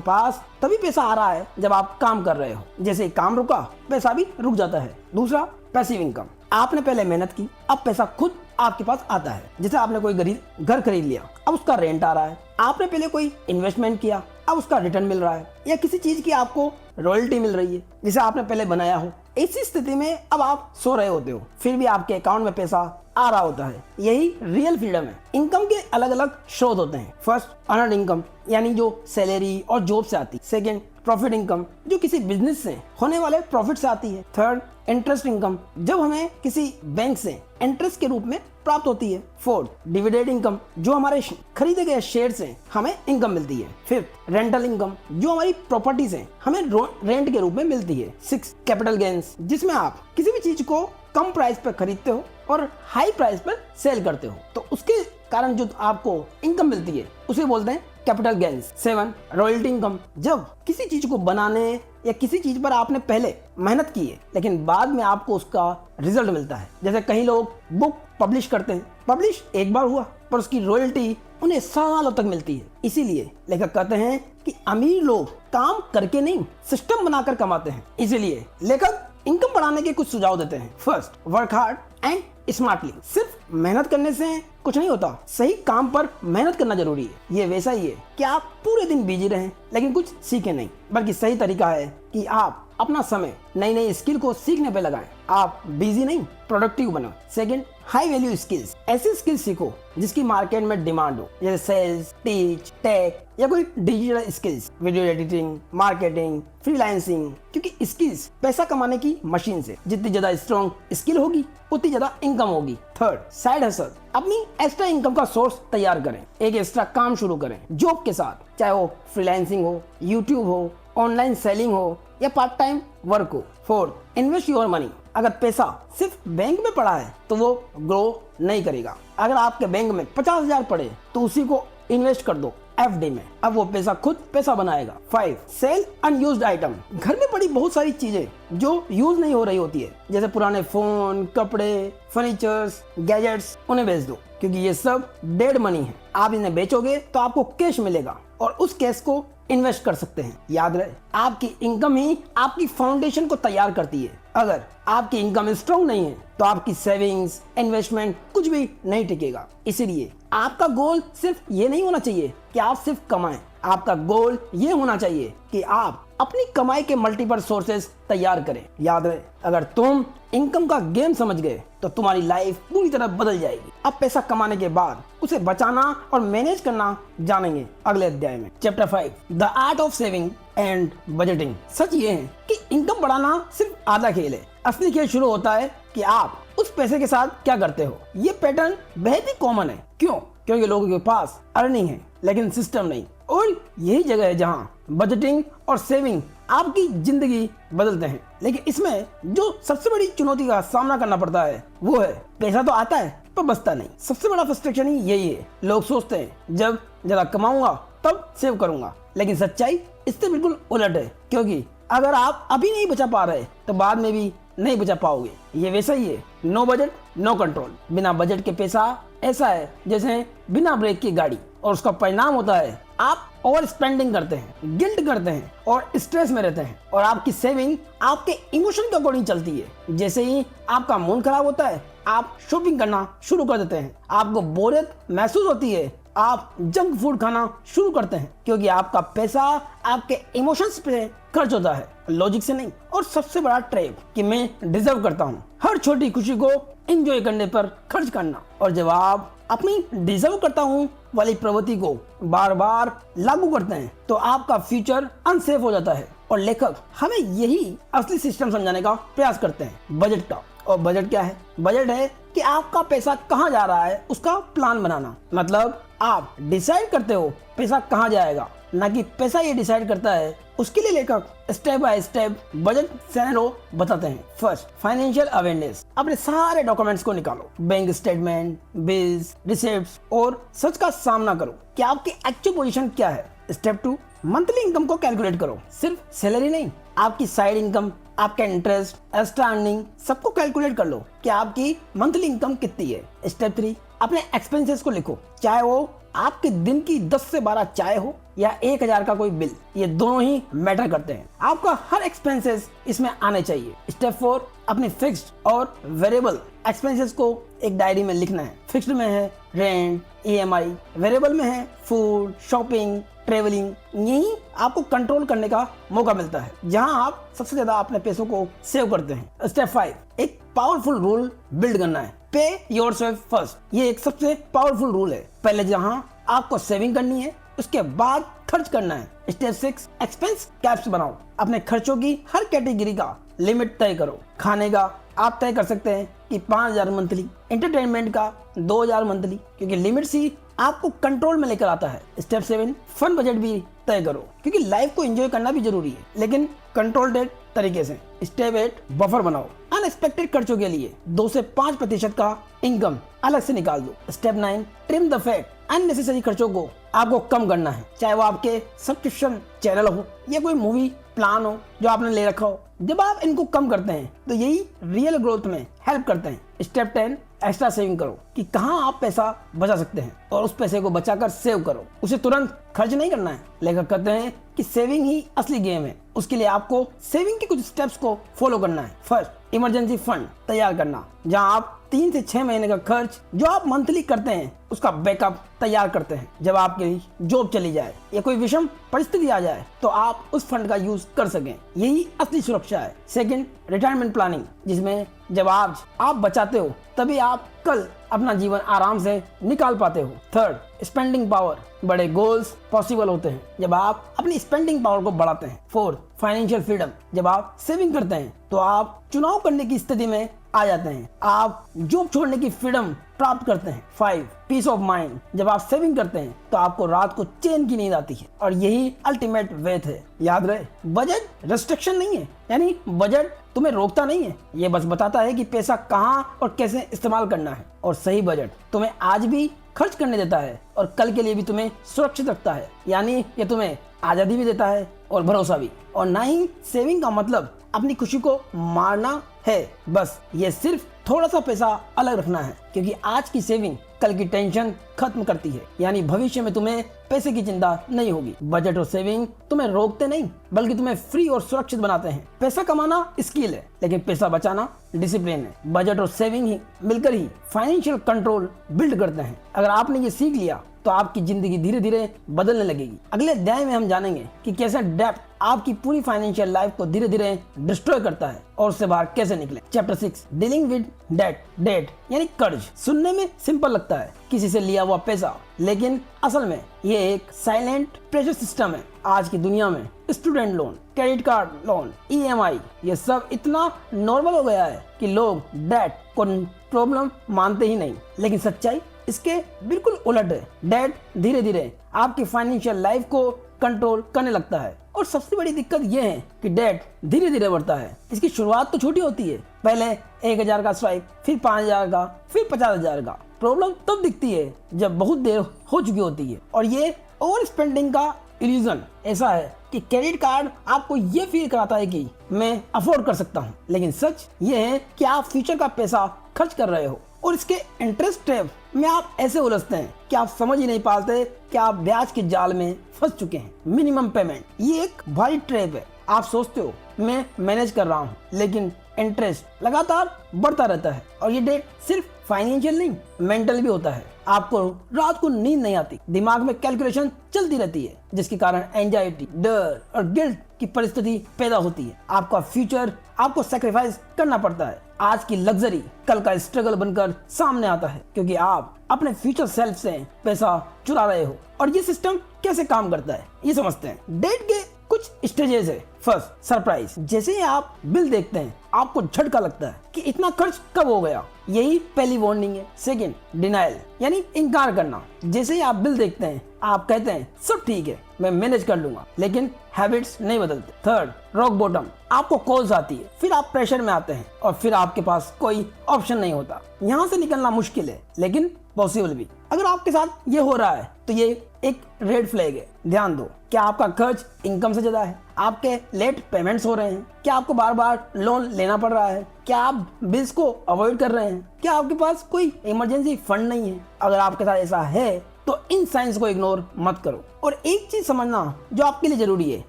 पास तभी पैसा आ रहा है जब आप काम कर रहे हो। जैसे काम रुका, पैसा भी रुक जाता है। दूसरा, पैसिव इनकम। आपने पहले मेहनत की, अब पैसा खुद आपके पास आता है। जैसे आपने कोई घर खरीद लिया, अब उसका रेंट आ रहा है। आपने पहले कोई इन्वेस्टमेंट किया, अब उसका रिटर्न मिल रहा है, या किसी चीज की आपको रॉयल्टी मिल रही है जिसे आपने पहले बनाया हो। ऐसी स्थिति में अब आप सो रहे होते हो, फिर भी आपके अकाउंट में पैसा आ रहा होता है। यही रियल फ्रीडम है। इनकम के अलग अलग स्रोत होते हैं। फर्स्ट, अर्नड इनकम, यानी जो सैलरी और जॉब से आती। सेकंड, प्रॉफिट इनकम, जो किसी बिजनेस से होने वाले प्रॉफिट से आती है। थर्ड, इंटरेस्ट इनकम, जब हमें किसी बैंक से इंटरेस्ट के रूप में प्राप्त होती है। फोर्थ, डिविडेंड इनकम, जो हमारे खरीदे गए शेयर से हमें इनकम मिलती है। फिफ्थ, रेंटल इनकम, जो हमारी प्रॉपर्टी से हमें रेंट के रूप में मिलती है। सिक्स, कैपिटल गेन्स, जिसमें आप किसी भी चीज को कम प्राइस पर खरीदते हो और हाई प्राइस पर सेल करते हो, तो उसके कारण जो आपको इनकम मिलती है उसे बोलते हैं capital gains. Seven, royalty income, जब किसी चीज को बनाने या किसी चीज पर आपने पहले मेहनत की है लेकिन बाद में आपको उसका रिजल्ट मिलता है। जैसे कई लोग बुक पब्लिश करते हैं, पब्लिश एक बार हुआ पर उसकी रॉयल्टी उन्हें सालों तक मिलती है। इसीलिए लेखक कहते हैं कि अमीर लोग काम करके नहीं, सिस्टम बनाकर कमाते हैं। इसीलिए लेखक इनकम बढ़ाने के कुछ सुझाव देते हैं। First, work hard and smartly. सिर्फ मेहनत करने से कुछ नहीं होता, सही काम पर मेहनत करना जरूरी है। ये वैसा ही है कि आप पूरे दिन बिजी रहें लेकिन कुछ सीखें नहीं, बल्कि सही तरीका है कि आप अपना समय नई नई स्किल को सीखने पे लगाएं। आप बिजी नहीं, प्रोडक्टिव बनो। सेकंड, हाई वैल्यू स्किल्स, ऐसी स्किल्स सीखो जिसकी मार्केट में डिमांड हो, जैसे सेल्स, टीच, टेक या कोई digital skills, video editing, marketing, freelancing. क्योंकि स्किल्स पैसा कमाने की मशीन से जितनी ज्यादा स्ट्रॉन्ग स्किल होगी उतनी ज्यादा इनकम होगी। थर्ड, साइड हसल, अपनी एक्स्ट्रा इनकम का सोर्स तैयार करें। एक एक्स्ट्रा काम शुरू करें जॉब के साथ, चाहे वो फ्रीलांसिंग हो, यूट्यूब हो, ऑनलाइन सेलिंग हो या पार्ट टाइम वर्क हो। फोर्थ, इन्वेस्ट योर मनी, अगर पैसा सिर्फ बैंक में पड़ा है तो वो ग्रो नहीं करेगा। अगर आपके बैंक में 50,000 पड़े तो उसी को इन्वेस्ट कर दो FD में, अब वो पैसा खुद पैसा बनाएगा। 5, सेल अनयूज्ड आइटम, घर में पड़ी बहुत सारी चीजें जो यूज नहीं हो रही होती है, जैसे पुराने फोन, कपड़े, फर्नीचर्स, गैजेट्स, उन्हें बेच दो क्योंकि ये सब डेड मनी है। आप इन्हें बेचोगे तो आपको कैश मिलेगा और उस कैश को इन्वेस्ट कर सकते हैं। याद रहे, आपकी इनकम ही आपकी फाउंडेशन को तैयार करती है। अगर आपकी इनकम स्ट्रॉन्ग नहीं है तो आपकी सेविंग्स, इन्वेस्टमेंट कुछ भी नहीं टिकेगा। इसीलिए आपका गोल सिर्फ ये नहीं होना चाहिए कि आप सिर्फ कमाएं, आपका गोल ये होना चाहिए कि आप अपनी कमाई के मल्टीपल सोर्सेस तैयार करें। याद रहे, अगर तुम इनकम का गेम समझ गए तो तुम्हारी लाइफ पूरी तरह बदल जाएगी। अब पैसा कमाने के बाद उसे बचाना और मैनेज करना जानेंगे अगले अध्याय में। Chapter 5, the art of saving and budgeting. सच ये है कि इनकम बढ़ाना सिर्फ आधा खेल है, असली खेल शुरू होता है कि आप उस पैसे के साथ क्या करते हो। ये पैटर्न बहुत ही कॉमन है। क्यों? क्योंकि लोगों के पास अर्निंग है लेकिन सिस्टम नहीं, और यही जगह है जहाँ बजटिंग और सेविंग आपकी जिंदगी बदलते हैं। लेकिन इसमें जो सबसे बड़ी चुनौती का सामना करना पड़ता है वो है पैसा तो आता है पर बचता नहीं। सबसे बड़ा फ्रस्ट्रेशन ही यही है। लोग सोचते हैं जब ज्यादा कमाऊंगा तब सेव करूंगा, लेकिन सच्चाई इससे बिल्कुल उलट है। क्योंकि अगर आप अभी नहीं बचा पा रहे तो बाद में भी नहीं बचा पाओगे। ये वैसा ही है, नो बजट नो कंट्रोल। बिना बजट के पैसा ऐसा है जैसे बिना ब्रेक की गाड़ी, और उसका परिणाम होता है आप ओवर स्पेंडिंग करते हैं, गिल्ट करते हैं और स्ट्रेस में रहते हैं। और आपकी सेविंग आपके इमोशन के अकॉर्डिंग चलती है। जैसे ही आपका मूड खराब होता है आप शॉपिंग करना शुरू कर देते हैं, आपको बोरियत महसूस होती है आप जंक फूड खाना शुरू करते हैं, क्योंकि आपका पैसा आपके इमोशंस पे खर्च होता है, लॉजिक से नहीं। और सबसे बड़ा ट्रैप कि मैं डिजर्व करता हूँ, हर छोटी खुशी को एंजॉय करने पर खर्च करना। और जब आप अपनी डिजर्व करता हूँ वाली प्रवृत्ति को बार बार लागू करते हैं तो आपका फ्यूचर अनसेफ हो जाता है। और लेखक हमें यही असली सिस्टम समझाने का प्रयास करते हैं, बजट का। और बजट क्या है? बजट है कि आपका पैसा कहाँ जा रहा है उसका प्लान बनाना। मतलब आप डिसाइड करते हो पैसा कहाँ जाएगा, ना कि पैसा ये डिसाइड करता है। उसके लिए लेखक step by step budget scenario बताते हैं। First, financial awareness. अपने सारे डॉक्यूमेंट्स को निकालो, बैंक स्टेटमेंट, बिल्स, रिसिप्ट्स, और सच का सामना करो कि आपकी एक्चुअल पोजीशन क्या है। स्टेप 2, मंथली इनकम को कैलकुलेट करो। सिर्फ सैलरी नहीं, आपकी साइड इनकम, आपका इंटरेस्ट, एक्स्ट्रा अर्निंग, सबको कैलकुलेट कर लो कि आपकी मंथली इनकम कितनी है। स्टेप 3, अपने एक्सपेंसेस को लिखो, चाहे वो आपके दिन की 10 से 12 चाय हो या 1000 का कोई बिल, ये दोनों ही मैटर करते हैं। आपका हर एक्सपेंसेस इसमें आने चाहिए। स्टेप 4, अपनी फिक्स्ड और वेरिएबल एक्सपेंसेस को एक डायरी में लिखना है। फिक्स्ड में है रेंट, EMI, वेरिएबल में है फूड, शॉपिंग, ट्रेवलिंग। यही आपको कंट्रोल करने का मौका मिलता है, जहां आप सबसे ज्यादा अपने पैसों को सेव करते हैं। स्टेप 5, एक पावरफुल रूल बिल्ड करना है, पे योरसेल्फ फर्स्ट। ये एक सबसे पावरफुल रूल है। पहले जहां आपको सेविंग करनी है, उसके बाद खर्च करना है। स्टेप 6, एक्सपेंस कैप्स बनाओ। अपने खर्चों की हर कैटेगरी का लिमिट तय करो। खाने का आप तय कर सकते हैं कि 5000 मंथली, एंटरटेनमेंट का 2000 मंथली, क्योंकि लिमिट्स ही आपको कंट्रोल में लेकर आता है। स्टेप 7, फन बजट भी तय करो, क्योंकि लाइफ को एंजॉय करना भी जरूरी है, लेकिन कंट्रोल्ड तरीके से। स्टेप 8, बफर बनाओ। अनएक्सपेक्टेड खर्चों के लिए 2 से 5% का इनकम अलग से निकाल दो। Step 9, trim the fat. Unnecessary खर्चों को आपको कम करना है, चाहे वो आपके सब्सक्रिप्शन चैनल हो या कोई मूवी प्लान हो जो आपने ले रखा हो। जब आप इनको कम करते हैं तो यही रियल ग्रोथ में हेल्प करते हैं। स्टेप 10, एक्स्ट्रा सेविंग करो, कि कहां आप पैसा बचा सकते हैं और उस पैसे को बचाकर सेव करो। उसे तुरंत खर्च नहीं करना है। लेखक कहते हैं कि सेविंग ही असली गेम है। उसके लिए आपको सेविंग के कुछ स्टेप्स को फॉलो करना है। फर्स्ट, इमरजेंसी फंड तैयार करना, जहां आप 3 से 6 महीने का खर्च जो आप मंथली करते हैं उसका बैकअप तैयार करते हैं। जब आपकी जॉब चली जाए या कोई विषम परिस्थिति आ जाए तो आप उस फंड का यूज कर सकें। यही असली सुरक्षा है। सेकंड, रिटायरमेंट प्लानिंग, जिसमें जब आज आप बचाते हो तभी आप कल अपना जीवन आराम से निकाल पाते हो। Third, spending power. बड़े गोल्स पॉसिबल होते हैं जब आप अपनी स्पेंडिंग पावर को बढ़ाते हैं। Fourth, financial freedom. जब आप सेविंग करते हैं तो आप चुनाव करने की स्थिति में आ जाते हैं, आप जॉब छोड़ने की फ्रीडम प्राप्त करते हैं। 5, पीस ऑफ माइंड। जब आप सेविंग करते हैं तो आपको रात को चैन की नींद आती है, और यही अल्टीमेट वेथ है। याद रहे, बजट रेस्ट्रिक्शन नहीं है, यानी बजट तुम्हें रोकता नहीं है, ये बस बताता है कि पैसा कहां और कैसे इस्तेमाल करना है। और सही बजट तुम्हें आज भी खर्च करने देता है और कल के लिए भी तुम्हें सुरक्षित रखता है, यानी ये तुम्हें आजादी भी देता है और भरोसा भी। और ना ही सेविंग का मतलब अपनी खुशी को मारना है, बस ये सिर्फ थोड़ा सा पैसा अलग रखना है, क्योंकि आज की सेविंग कल की टेंशन खत्म करती है, यानी भविष्य में तुम्हें पैसे की चिंता नहीं होगी। बजट और सेविंग तुम्हें रोकते नहीं, बल्कि तुम्हें फ्री और सुरक्षित बनाते हैं। पैसा कमाना स्किल है, लेकिन पैसा बचाना डिसिप्लिन है। बजट और सेविंग ही मिलकर ही फाइनेंशियल कंट्रोल बिल्ड करते हैं। अगर आपने ये सीख लिया तो आपकी जिंदगी धीरे धीरे बदलने लगेगी। अगले अध्याय में हम जानेंगे कि कैसे डेब्ट आपकी पूरी फाइनेंशियल लाइफ को धीरे धीरे डिस्ट्रॉय करता है और उससे बाहर कैसे निकले। Chapter 6, dealing with debt. Debt यानी कर्ज। सुनने में सिंपल लगता है, किसी से लिया हुआ पैसा, लेकिन असल में ये एक साइलेंट प्रेशर सिस्टम है। आज की दुनिया में student loan, credit card loan, EMI, ये सब इतना नॉर्मल हो गया है कि लोग डेट को प्रॉब्लम मानते ही नहीं। लेकिन सच्चाई इसके बिल्कुल उलट है। डेट धीरे धीरे आपकी फाइनेंशियल लाइफ को कंट्रोल करने लगता है, और सबसे बड़ी दिक्कत यह है कि डेट धीरे धीरे बढ़ता है। इसकी शुरुआत तो छोटी होती है, पहले 1000 का स्वाइप, फिर 5000 का, फिर 50000 का। प्रॉब्लम तब दिखती है जब बहुत देर हो चुकी होती है, और ये ओवर स्पेंडिंग का इल्यूजन ऐसा है कि क्रेडिट कार्ड आपको ये फील कराता है कि मैं अफोर्ड कर सकता हूँ, लेकिन सच ये है कि आप फ्यूचर का पैसा खर्च कर रहे हो, और इसके इंटरेस्ट ट्रैप में आप ऐसे उलझते हैं कि आप समझ ही नहीं पाते कि आप ब्याज के जाल में फंस चुके हैं। मिनिमम पेमेंट, ये एक भारी ट्रैप है। आप सोचते हो मैं मैनेज कर रहा हूँ, लेकिन इंटरेस्ट लगातार बढ़ता रहता है, और ये डेट सिर्फ फाइनेंशियल नहीं, मेंटल भी होता है। आपको रात को नींद नहीं आती, दिमाग में कैलकुलेशन चलती रहती है, जिसके कारण एंजाइटी, डर और गिल्ट की परिस्थिति पैदा होती है। आपका फ्यूचर आपको सैक्रिफाइस करना पड़ता है। आज की लग्जरी कल का स्ट्रगल बनकर सामने आता है, क्योंकि आप अपने फ्यूचर सेल्फ से पैसा चुरा रहे हो। और ये सिस्टम कैसे काम करता है ये समझते हैं। डेट के कुछ स्टेजेस है। First, surprise. जैसे ही आप बिल देखते हैं आपको झटका लगता है कि इतना खर्च कब हो गया, यही पहली वार्निंग है। सेकंड, डिनायल यानी इनकार करना। जैसे ही आप बिल देखते हैं आप कहते हैं सब ठीक है, मैं मैनेज कर लूंगा, लेकिन हैबिट्स नहीं बदलते। Third, rock bottom. आपको कॉल्स आती है, फिर आप प्रेशर में आते हैं और फिर आपके पास कोई ऑप्शन नहीं होता। यहाँ से निकलना मुश्किल है, लेकिन पॉसिबल भी। अगर आपके साथ ये हो रहा है तो ये एक रेड फ्लैग है। ध्यान दो, क्या आपका खर्च इनकम से ज्यादा है? आपके लेट पेमेंट्स हो रहे हैं? क्या आपको बार बार लोन लेना पड़ रहा है? क्या आप बिल्स को अवॉइड कर रहे हैं? क्या आपके पास कोई इमरजेंसी फंड नहीं है? अगर आपके साथ ऐसा है तो इन साइंस को इग्नोर मत करो। और एक चीज समझना जो आपके लिए जरूरी है,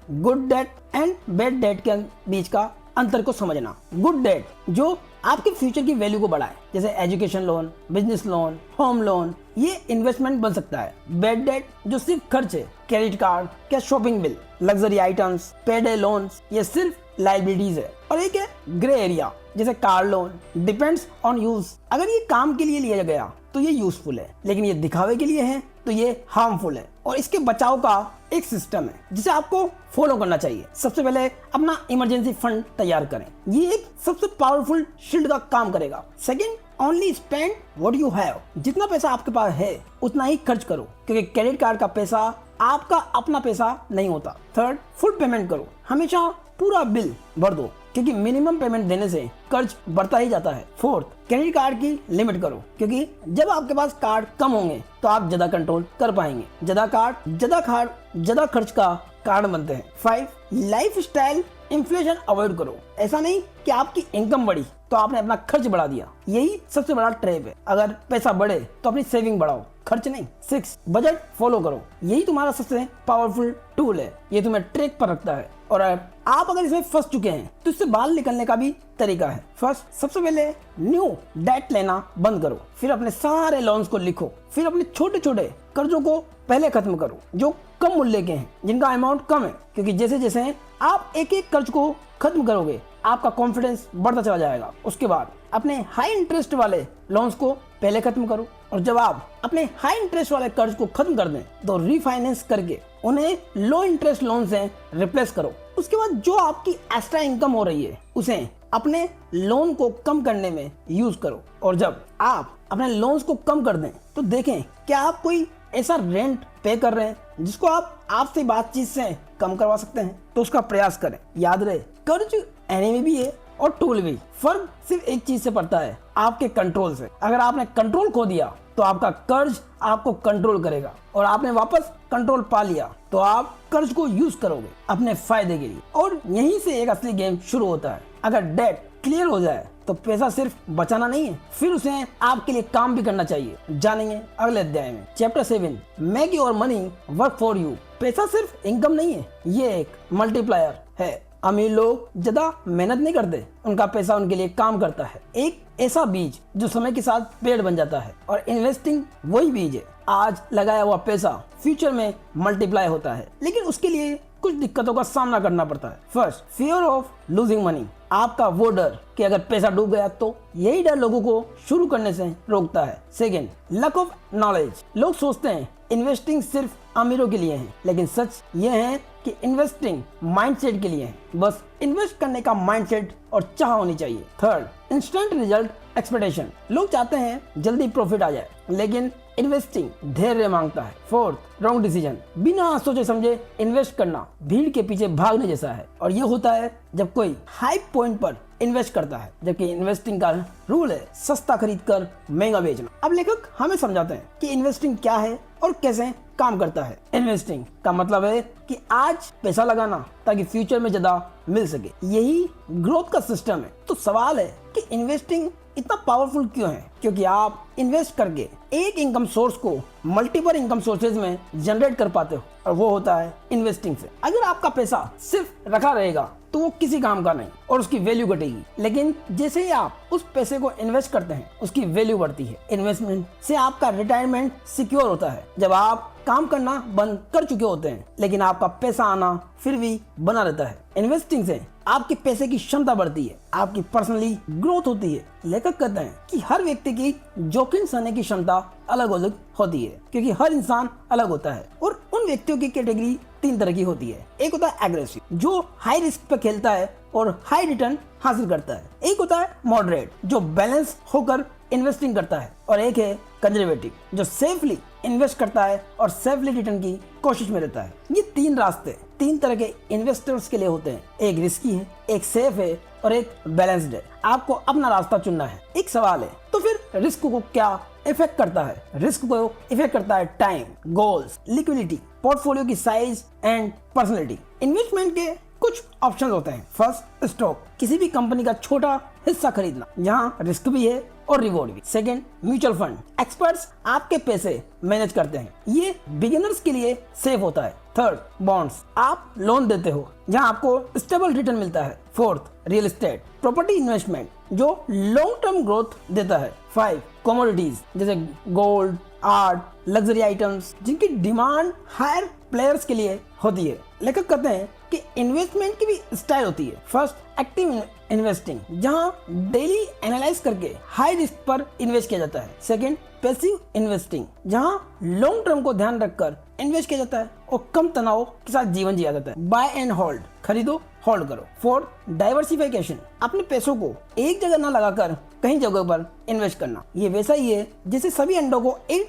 good debt and bad debt के बीच का अंतर को समझना। गुड डेट जो आपके फ्यूचर की वैल्यू को बढ़ाए, जैसे education loan, business loan, home loan, ये इन्वेस्टमेंट बन सकता है। बैड डेट जो सिर्फ खर्च है, क्रेडिट कार्ड, क्या शॉपिंग बिल, लग्जरी आइटम्स, पेडे लोन्स, ये सिर्फ लाइबिलिटीज है। और एक है ग्रे एरिया, जैसे car loan, depends on use. अगर ये काम के लिए लिया गया तो ये यूजफुल है, लेकिन ये दिखावे के लिए है तो ये हार्मफुल है। और इसके बचाव का एक सिस्टम है जिसे आपको फॉलो करना चाहिए। सबसे पहले अपना इमरजेंसी फंड तैयार करें, ये एक सबसे पावरफुल शील्ड का काम करेगा। Second, only spend what you have, जितना पैसा आपके पास है उतना ही खर्च करो, क्योंकि क्रेडिट कार्ड का पैसा आपका अपना पैसा नहीं होता। थर्ड, फुल पेमेंट करो, हमेशा पूरा बिल भर दो, क्योंकि मिनिमम पेमेंट देने से कर्ज बढ़ता ही जाता है। फोर्थ, क्रेडिट कार्ड की लिमिट करो, क्योंकि जब आपके पास कार्ड कम होंगे तो आप ज्यादा कंट्रोल कर पाएंगे। ज्यादा खर्च का कारण बनते हैं। 5, लाइफ स्टाइल इन्फ्लेशन अवॉइड करो। ऐसा नहीं कि आपकी इनकम बढ़ी तो आपने अपना खर्च बढ़ा दिया, यही सबसे बड़ा ट्रैप है। अगर पैसा बढ़े तो अपनी सेविंग बढ़ाओ, खर्च नहीं। 6, बजट फॉलो करो, यही तुम्हारा सबसे पावरफुल टूल है, ये तुम्हें ट्रैक पर रखता है। और आप अगर इसमें फंस चुके हैं तो इससे बाहर निकलने का भी तरीका है। फर्स्ट, सबसे पहले न्यू डेट लेना बंद करो, फिर अपने सारे लोन्स को लिखो, फिर अपने छोटे छोटे कर्जों को पहले खत्म करो जो कम मूल्य के हैं, जिनका अमाउंट कम है, क्योंकि जैसे जैसे आप एक एक कर्ज को खत्म करोगे आपका कॉन्फिडेंस बढ़ता चला जाएगा। उसके बाद अपने हाई इंटरेस्ट वाले लोन्स को पहले खत्म करो, और जब आप अपने हाई इंटरेस्ट वाले कर्ज को खत्म कर दें तो रीफाइनेंस करके उन्हें लो इंटरेस्ट लोन से रिप्लेस करो। उसके बाद जो आपकी एक्स्ट्रा इनकम हो रही है उसे अपने लोन को कम करने में यूज करो। और जब आप अपने लोन्स को कम कर दें तो देखें क्या आप कोई ऐसा रेंट पे कर रहे हैं जिसको आप आपसे बातचीत से कम करवा सकते हैं, तो उसका प्रयास करें। याद रहे, कर्ज एनिमी भी है और टूल भी। फर्क सिर्फ एक चीज से पड़ता है, आपके कंट्रोल से। अगर आपने कंट्रोल खो दिया तो आपका कर्ज आपको कंट्रोल करेगा, और आपने वापस कंट्रोल पा लिया तो आप कर्ज को यूज करोगे अपने फायदे के लिए। और यहीं से एक असली गेम शुरू होता है। अगर डेट क्लियर हो जाए तो पैसा सिर्फ बचाना नहीं है, फिर उसे आपके लिए काम भी करना चाहिए। जानेंगे अगले अध्याय में। Chapter 7, make your money work for you. पैसा सिर्फ इनकम नहीं है, ये एक मल्टीप्लायर है। अमीर लोग ज्यादा मेहनत नहीं करते, उनका पैसा उनके लिए काम करता है। एक ऐसा बीज जो समय के साथ पेड़ बन जाता है, और इन्वेस्टिंग वही बीज है। आज लगाया हुआ पैसा फ्यूचर में मल्टीप्लाई होता है, लेकिन उसके लिए कुछ दिक्कतों का सामना करना पड़ता है। First, fear of losing money. आपका वो डर कि अगर पैसा डूब गया तो, यही डर लोगों को शुरू करने से रोकता है। Second, lack of knowledge. लोग सोचते हैं इन्वेस्टिंग सिर्फ अमीरों के लिए है, लेकिन सच ये है कि इन्वेस्टिंग माइंडसेट के लिए है। बस इन्वेस्ट करने का माइंडसेट और चाह होनी चाहिए। Third, instant result expectation. लोग चाहते हैं जल्दी प्रॉफिट आ जाए, लेकिन इन्वेस्टिंग धैर्य मांगता है। Fourth, wrong decision. बिना सोचे समझे इन्वेस्ट करना भीड़ के पीछे भागने जैसा है, और ये होता है जब कोई हाई पॉइंट पर इन्वेस्ट करता है, जबकि इन्वेस्टिंग का रूल है सस्ता खरीद कर महंगा बेचना। अब लेखक हमें समझाते हैं कि इन्वेस्टिंग क्या है और कैसे काम करता है। इन्वेस्टिंग का मतलब है कि आज पैसा लगाना ताकि फ्यूचर में ज्यादा मिल सके, यही ग्रोथ का सिस्टम है। तो सवाल है कि इन्वेस्टिंग इतना पावरफुल क्यों है? क्योंकि आप इन्वेस्ट करके एक इनकम सोर्स को मल्टीपल इनकम सोर्सेज में जनरेट कर पाते हो, और वो होता है इन्वेस्टिंग से। अगर आपका पैसा सिर्फ रखा रहेगा तो वो किसी काम का नहीं और उसकी वैल्यू घटेगी, लेकिन जैसे ही आप उस पैसे को इन्वेस्ट करते हैं उसकी वैल्यू बढ़ती है। इन्वेस्टमेंट से आपका रिटायरमेंट सिक्योर होता है, जब आप काम करना बंद कर चुके होते हैं, लेकिन आपका पैसा आना फिर भी बना रहता है। इन्वेस्टिंग से आपके पैसे की क्षमता बढ़ती है, आपकी पर्सनली ग्रोथ होती है। लेखक कहते हैं कि हर व्यक्ति की जोखिम सहने की क्षमता अलग अलग होती है, क्योंकि हर इंसान अलग होता है। और उन व्यक्तियों की कैटेगरी 3 तरह की होती है। एक होता है एग्रेसिव, जो हाई रिस्क पे खेलता है और हाई रिटर्न हासिल करता है। एक होता है मॉडरेट, जो बैलेंस होकर इन्वेस्टिंग करता है। और एक है कंजर्वेटिव, जो सेफली इन्वेस्ट करता है और सेफली रिटर्न की कोशिश में रहता है। ये 3 रास्ते 3 तरह के इन्वेस्टर्स के लिए होते हैं। एक रिस्की है, एक सेफ है और एक बैलेंस्ड है। आपको अपना रास्ता चुनना है। एक सवाल है, तो फिर रिस्क को क्या इफेक्ट करता है? रिस्क को इफेक्ट करता है टाइम, गोल्स, लिक्विडिटी, पोर्टफोलियो की साइज एंड पर्सनैलिटी। इन्वेस्टमेंट के कुछ ऑप्शन होते हैं। फर्स्ट, स्टॉक, किसी भी कंपनी का छोटा हिस्सा खरीदना, यहाँ रिस्क भी है और रिवॉर्ड भी। सेकंड, म्यूचुअल फंड, एक्सपर्ट्स आपके पैसे मैनेज करते हैं, ये बिगिनर्स के लिए सेफ होता है। थर्ड, बॉन्ड्स, आप लोन देते हो जहाँ आपको स्टेबल रिटर्न मिलता है। Fourth, real estate, property investment जो लॉन्ग टर्म ग्रोथ देता है। 5, कमोडिटीज जैसे गोल्ड, आर्ट, लग्जरी आइटम्स जिनकी डिमांड हायर प्लेयर्स के लिए होती है। लेखक कहते हैं कि इन्वेस्टमेंट की भी स्टाइल होती है। फर्स्ट, एक्टिव इन्वेस्टिंग जहां डेली एनालाइज करके हाई रिस्क पर इन्वेस्ट किया जाता है। सेकंड, पैसिव इन्वेस्टिंग जहां लॉन्ग टर्म को ध्यान रखकर इन्वेस्ट किया जाता है और कम तनाव के साथ जीवन जिया जाता है। बाय एंड होल्ड, खरीदो होल्ड करो। फोर्थ, डाइवर्सिफिकेशन, अपने पैसों को एक जगह न लगाकर कहीं जगह पर इन्वेस्ट करना। ये वैसा ही है जैसे सभी अंडों को एक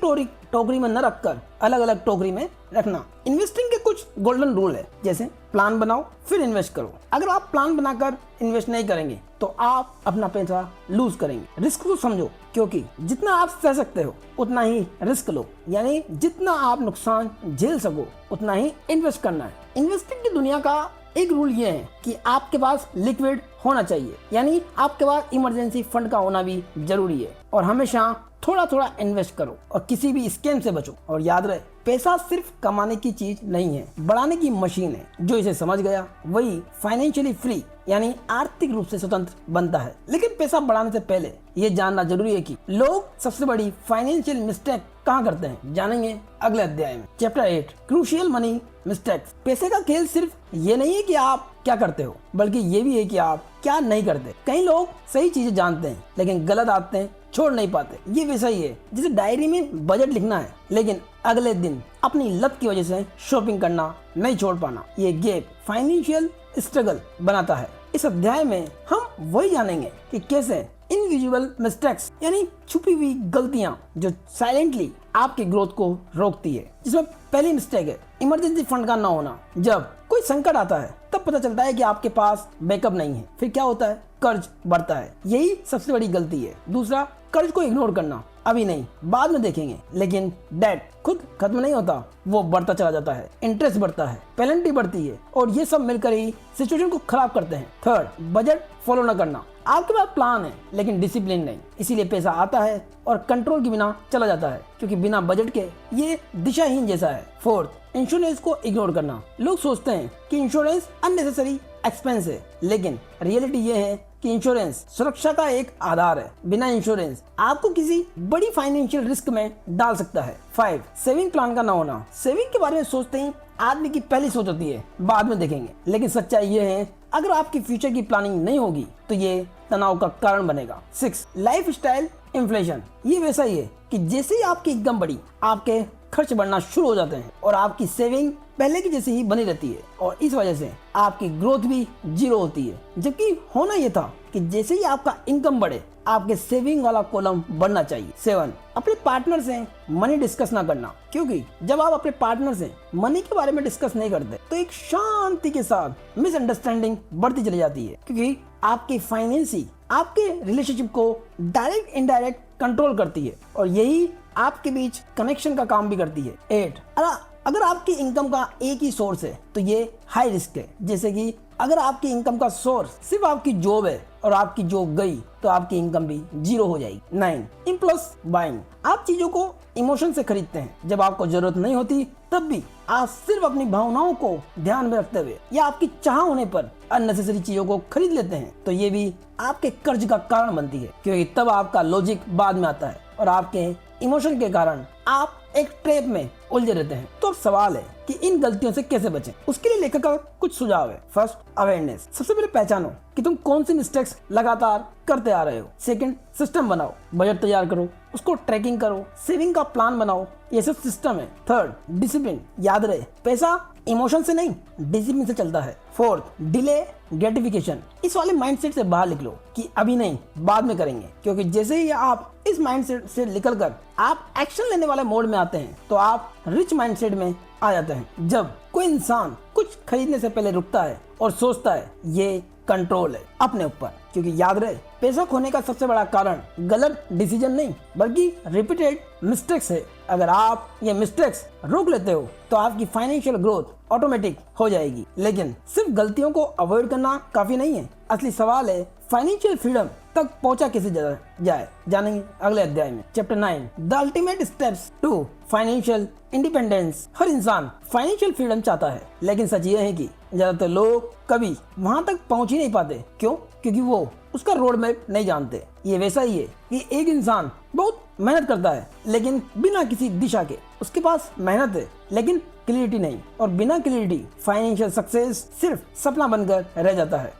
टोकरी में न रखकर अलग अलग टोकरी में रखना। इन्वेस्टिंग के कुछ गोल्डन रूल है, जैसे प्लान बनाओ फिर इन्वेस्ट करो। अगर आप प्लान बनाकर इन्वेस्ट नहीं करेंगे तो आप अपना पैसा लूज करेंगे। रिस्क को समझो, क्योंकि जितना आप सह सकते हो उतना ही रिस्क लो, यानी जितना आप नुकसान झेल सको उतना ही इन्वेस्ट करना है। इन्वेस्टिंग की दुनिया का एक रूल ये है कि आपके पास लिक्विड होना चाहिए, यानी आपके पास इमरजेंसी फंड का होना भी जरूरी है। और हमेशा थोड़ा थोड़ा इन्वेस्ट करो और किसी भी स्कैम से बचो। और याद रहे, पैसा सिर्फ कमाने की चीज नहीं है, बढ़ाने की मशीन है। जो इसे समझ गया वही फाइनेंशियली फ्री यानी आर्थिक रूप से स्वतंत्र बनता है। लेकिन पैसा बढ़ाने से पहले ये जानना जरूरी है कि लोग सबसे बड़ी फाइनेंशियल मिस्टेक कहाँ करते हैं। जानेंगे अगले अध्याय में। Chapter 8, crucial money mistakes. पैसे का खेल सिर्फ ये नहीं है कि आप क्या करते हो, बल्कि ये भी है कि आप क्या नहीं करते। कई लोग सही चीजें जानते हैं लेकिन गलत आदतें छोड़ नहीं पाते। ये वैसा ही है जैसे डायरी में बजट लिखना है लेकिन अगले दिन अपनी लत की वजह से शॉपिंग करना नहीं छोड़ पाना। ये गैप फाइनेंशियल स्ट्रगल बनाता है। इस अध्याय में हम वही जानेंगे कि कैसे इनविजिबल मिस्टेक्स यानी छुपी हुई गलतियां जो साइलेंटली आपकी ग्रोथ को रोकती है। जिसमें पहली मिस्टेक है इमरजेंसी फंड का ना होना। जब कोई संकट आता है तब पता चलता है कि आपके पास बैकअप नहीं है। फिर क्या होता है? कर्ज बढ़ता है, यही सबसे बड़ी गलती है। दूसरा, कर्ज को इग्नोर करना, अभी नहीं बाद में देखेंगे। लेकिन डेट खुद खत्म नहीं होता, वो बढ़ता चला जाता है, इंटरेस्ट बढ़ता है, पेनल्टी बढ़ती है और ये सब मिलकर ही सिचुएशन को खराब करते हैं। थर्ड, बजट फॉलो न करना। आपके पास प्लान है लेकिन डिसिप्लिन नहीं, इसीलिए पैसा आता है और कंट्रोल के बिना चला जाता है, क्योंकि बिना बजट के ये दिशाहीन जैसा है। फोर्थ, इंश्योरेंस को इग्नोर करना। लोग सोचते हैं कि इंश्योरेंस अननेसेसरी एक्सपेंस है, लेकिन रियलिटी ये है कि इंश्योरेंस सुरक्षा का एक आधार है। बिना इंश्योरेंस आपको किसी बड़ी फाइनेंशियल रिस्क में डाल सकता है। 5, सेविंग प्लान का ना होना। सेविंग के बारे में सोचते ही आदमी की पहली सोच होती है बाद में देखेंगे, लेकिन सच्चाई ये है अगर आपकी फ्यूचर की प्लानिंग नहीं होगी तो ये तनाव का कारण बनेगा। 6, लाइफ स्टाइल इन्फ्लेशन। ये वैसा ही है कि जैसे ही आपकी इनकम बढ़ी आपके खर्च बढ़ना शुरू हो जाते हैं और आपकी सेविंग पहले की जैसी ही बनी रहती है और इस वजह से आपकी ग्रोथ भी जीरो होती है। जबकि होना यह था कि जैसे ही आपका इनकम बढ़े आपके सेविंग वाला कॉलम बढ़ना चाहिए। 7, अपने पार्टनर से मनी डिस्कस ना करना, क्योंकि जब आप अपने पार्टनर से मनी के बारे में डिस्कस नहीं करते तो एक शांति के साथ मिसअंडरस्टैंडिंग बढ़ती चली जाती है, क्योंकि आपकी फाइनेंसी आपके रिलेशनशिप को डायरेक्ट इनडायरेक्ट कंट्रोल करती है और यही आपके बीच कनेक्शन का काम भी करती है। 8, अगर आपकी इनकम का एक ही सोर्स है तो ये हाई रिस्क है। जैसे कि अगर आपकी इनकम का सोर्स सिर्फ आपकी जॉब है और आपकी जॉब गई तो आपकी इनकम भी जीरो हो जाएगी। 9, इम्पल्स बाइंग। आप चीजों को इमोशन से खरीदते हैं, जब आपको जरूरत नहीं होती तब भी आप सिर्फ अपनी भावनाओं को ध्यान में रखते हुए या आपकी चाह होने पर अननेसेसरी चीजों को खरीद लेते हैं, तो ये भी आपके कर्ज का कारण बनती है, क्योंकि तब आपका लॉजिक बाद में आता है और आपके इमोशन के कारण आप एक ट्रैप में उलझे रहते हैं। तो अब सवाल है कि इन गलतियों से कैसे बचें। उसके लिए लेखक का कुछ सुझाव है। First, awareness. सबसे पहले पहचानो कि तुम कौन सी मिस्टेक्स लगातार करते आ रहे हो। सेकंड, सिस्टम बनाओ, बजट तैयार करो, उसको ट्रैकिंग करो, सेविंग का प्लान बनाओ, ये सब सिस्टम है। Third, discipline. याद रहे पैसा इमोशन से नहीं डिसिप्लिन से चलता है। Fourth, delay gratification. इस वाले माइंडसेट से बाहर निकलो कि अभी नहीं बाद में करेंगे, क्योंकि जैसे ही आप इस माइंडसेट से निकलकर आप एक्शन लेने वाले मोड में आते हैं तो आप रिच माइंडसेट में आ जाते हैं। जब कोई इंसान कुछ खरीदने से पहले रुकता है और सोचता है, ये कंट्रोल है अपने ऊपर। क्योंकि याद रहे, पैसा खोने का सबसे बड़ा कारण गलत डिसीजन नहीं बल्कि रिपीटेड मिस्टेक्स है। अगर आप ये मिस्टेक्स रोक लेते हो तो आपकी फाइनेंशियल ग्रोथ ऑटोमेटिक हो जाएगी। लेकिन सिर्फ गलतियों को अवॉइड करना काफी नहीं है, असली सवाल है फाइनेंशियल फ्रीडम तक पहुंचा कैसे जाए। जानेंगे अगले अध्याय में। Chapter 9 the ultimate steps to financial independence. हर इंसान फाइनेंशियल फ्रीडम चाहता है, लेकिन सच ये है कि ज्यादातर लोग कभी वहां तक पहुंच ही नहीं पाते। क्यों? क्योंकि वो उसका रोड मैप नहीं जानते। ये वैसा ही है कि एक इंसान बहुत मेहनत करता है लेकिन बिना किसी दिशा के। उसके पास मेहनत है लेकिन क्लियरिटी नहीं, और बिना क्लियरिटी फाइनेंशियल सक्सेस सिर्फ सपना बनकर रह जाता है।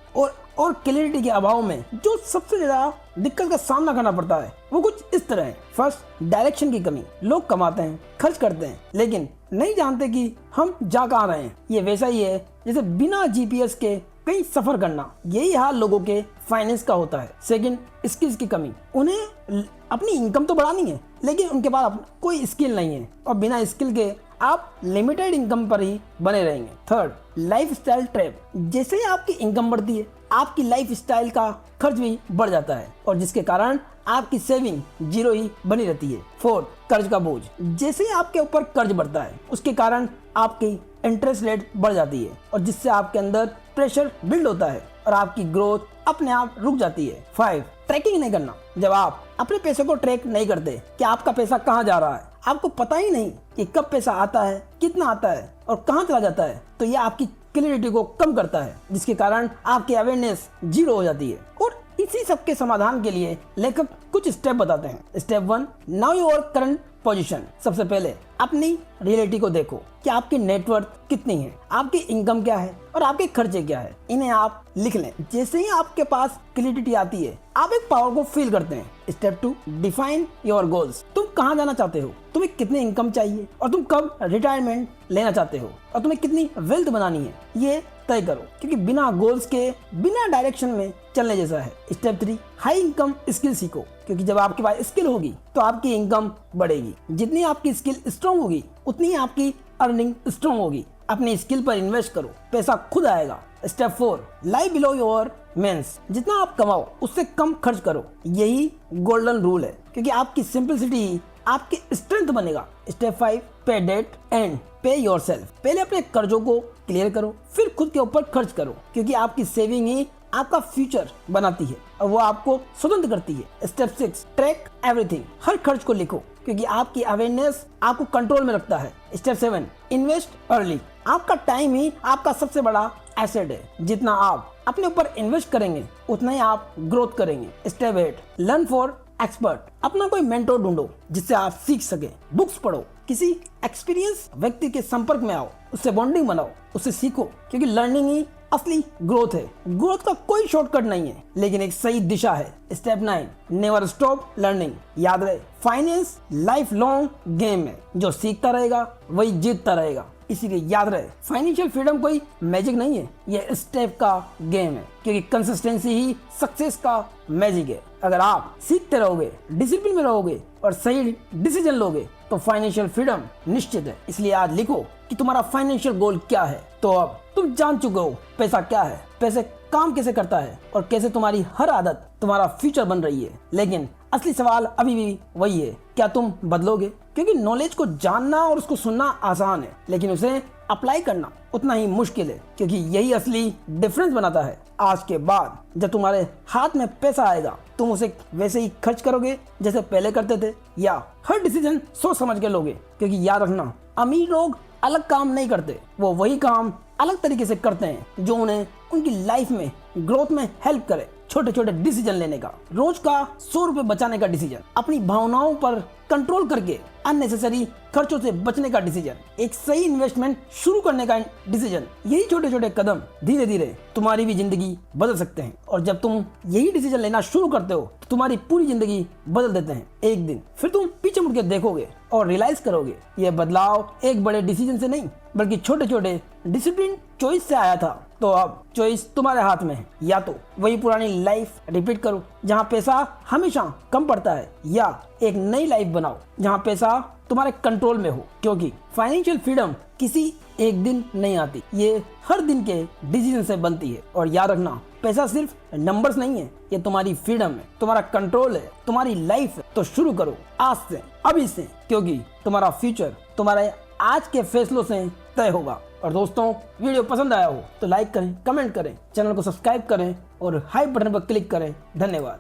और क्लियरिटी के अभाव में जो सबसे ज्यादा दिक्कत का सामना करना पड़ता है वो कुछ इस तरह है। फर्स्ट, डायरेक्शन की कमी। लोग कमाते हैं, खर्च करते हैं, लेकिन नहीं जानते कि हम जा कहाँ रहे हैं। ये वैसा ही है जैसे बिना जीपीएस के कहीं सफर करना। यही हाल लोगों के फाइनेंस का होता है। सेकंड, स्किल्स की कमी। उन्हें अपनी इनकम तो बढ़ानी है लेकिन उनके पास कोई स्किल नहीं है, और बिना स्किल के आप लिमिटेड इनकम पर ही बने रहेंगे। Third, lifestyle trap. जैसे ही आपकी इनकम बढ़ती है आपकी लाइफस्टाइल का खर्च भी बढ़ जाता है, और जिसके कारण आपकी सेविंग जीरो ही बनी रहती है। फोर्थ, कर्ज का बोझ। जैसे ही आपके ऊपर कर्ज बढ़ता है उसके कारण आपकी इंटरेस्ट रेट बढ़ जाती है, और जिससे आपके अंदर प्रेशर बिल्ड होता है और आपकी ग्रोथ अपने आप रुक जाती है। 5, ट्रैकिंग नहीं करना। जब आप अपने पैसे को ट्रैक नहीं करते कि आपका पैसा कहाँ जा रहा है, आपको पता ही नहीं कि कब पैसा आता है, कितना आता है और कहाँ चला जाता है, तो यह आपकी क्लियरिटी को कम करता है, जिसके कारण आपकी अवेयरनेस जीरो हो जाती है। और इसी सब के समाधान के लिए लेखक कुछ स्टेप बताते हैं। Step 1, now your current position. सबसे पहले अपनी रियलिटी को देखो कि आपकी नेटवर्थ कितनी है, आपकी इनकम क्या है और आपके खर्चे क्या है। इन्हें आप लिख लें। जैसे ही आपके पास क्लियरिटी आती है आप एक पावर को फील करते हैं। Step 2, define your goals. तुम कहाँ जाना चाहते हो, तुम्हें कितनी इनकम चाहिए और तुम कब रिटायरमेंट लेना चाहते हो, और तुम्हें कितनी वेल्थ बनानी है, ये तय करो, क्योंकि बिना गोल्स के बिना डायरेक्शन में चलने जैसा है। स्टेप 3, हाई इनकम स्किल सीखो, क्योंकि जब आपके पास स्किल होगी तो आपकी इनकम बढ़ेगी। जितनी आपकी स्किल स्ट्रॉन्ग होगी उतनी ही आपकी अर्निंग स्ट्रॉन्ग होगी। अपनी स्किल पर इन्वेस्ट करो, पैसा खुद आएगा। Step 4, live below your means. जितना आप कमाओ उससे कम खर्च करो। यही गोल्डन रूल है, क्योंकि आपकी सिंपलिसिटी ही आपकी स्ट्रेंथ बनेगा। स्टेप 5, पे डेट एंड पे योरसेल्फ। पहले अपने कर्जों को क्लियर करो, फिर खुद के ऊपर खर्च करो, क्योंकि आपकी सेविंग ही आपका फ्यूचर बनाती है और वो आपको स्वतंत्र करती है। Step 6, track everything. हर खर्च को लिखो, क्योंकि आपकी अवेयरनेस आपको कंट्रोल में रखता है। Step 7, invest early. आपका टाइम ही आपका सबसे बड़ा एसेट है। जितना आप अपने ऊपर इन्वेस्ट करेंगे उतना ही आप ग्रोथ करेंगे। Step 8, learn for expert. अपना कोई मेंटोर ढूंढो जिससे आप सीख सके। बुक्स पढ़ो, किसी एक्सपीरियंस व्यक्ति के संपर्क में आओ, उससे बॉन्डिंग बनाओ, उससे सीखो, क्योंकि लर्निंग ही असली ग्रोथ है। ग्रोथ का कोई शॉर्टकट नहीं है, लेकिन एक सही दिशा है। Step 9, never stop learning. याद रहे, फाइनेंस लाइफ लॉन्ग गेम है। जो सीखता रहेगा वही जीतता रहेगा। इसीलिए याद रहे, फाइनेंशियल फ्रीडम कोई मैजिक नहीं है, यह स्टेप का गेम है, क्योंकि कंसिस्टेंसी ही सक्सेस का मैजिक है। अगर आप सीखते रहोगे, डिसिप्लिन में रहोगे और सही डिसीजन लोगे तो फाइनेंशियल फ्रीडम निश्चित है। इसलिए आज लिखो कि तुम्हारा फाइनेंशियल गोल क्या है। तो अब तुम जान चुके हो पैसा क्या है, पैसे काम कैसे करता है और कैसे तुम्हारी हर आदत तुम्हारा फ्यूचर बन रही है। लेकिन असली सवाल अभी भी वही है, क्या तुम बदलोगे? क्योंकि नॉलेज को जानना और उसको सुनना आसान है, लेकिन उसे अप्लाई करना उतना ही मुश्किल है, क्योंकि यही असली डिफरेंस बनाता है। आज के बाद जब तुम्हारे हाथ में पैसा आएगा तुम उसे वैसे ही खर्च करोगे जैसे पहले करते थे, या हर डिसीजन सोच समझ के लोगे? क्योंकि याद रखना, अमीर लोग अलग काम नहीं करते, वो वही काम अलग तरीके से करते हैं जो उन्हें उनकी लाइफ में ग्रोथ में हेल्प करे। छोटे छोटे डिसीजन लेने का, रोज का 100 रुपए बचाने का डिसीजन, अपनी भावनाओं पर कंट्रोल करके अननेसेसरी खर्चों से बचने का डिसीजन, एक सही इन्वेस्टमेंट शुरू करने का डिसीजन। यही छोटे छोटे कदम धीरे धीरे तुम्हारी भी जिंदगी बदल सकते हैं। और जब तुम यही डिसीजन लेना शुरू करते हो तो तुम्हारी पूरी जिंदगी बदल देते हैं एक दिन। फिर तुम पीछे मुड़ के देखोगे और रियलाइज करोगे ये बदलाव एक बड़े डिसीजन से नहीं बल्कि छोटे छोटे डिसिप्लिन चॉइस से आया था। तो अब चॉइस तुम्हारे हाथ में है, या तो वही पुरानी लाइफ रिपीट करो जहाँ पैसा हमेशा कम पड़ता है, या एक नई लाइफ बनाओ जहां पैसा तुम्हारे कंट्रोल में हो, क्योंकि फाइनेंशियल फ्रीडम किसी एक दिन नहीं आती, ये हर दिन के डिसीजन से बनती है। और याद रखना, पैसा सिर्फ नंबर्स नहीं है, ये तुम्हारी फ्रीडम है, तुम्हारा कंट्रोल है, तुम्हारी लाइफ है। तो शुरू करो आज से, अभी से, क्योंकि तुम्हारा फ्यूचर तुम्हारे आज के फैसलों से तय होगा। और दोस्तों, वीडियो पसंद आया हो तो लाइक करें, कमेंट करें, चैनल को सब्सक्राइब करें और हाई बटन पर क्लिक करें। धन्यवाद।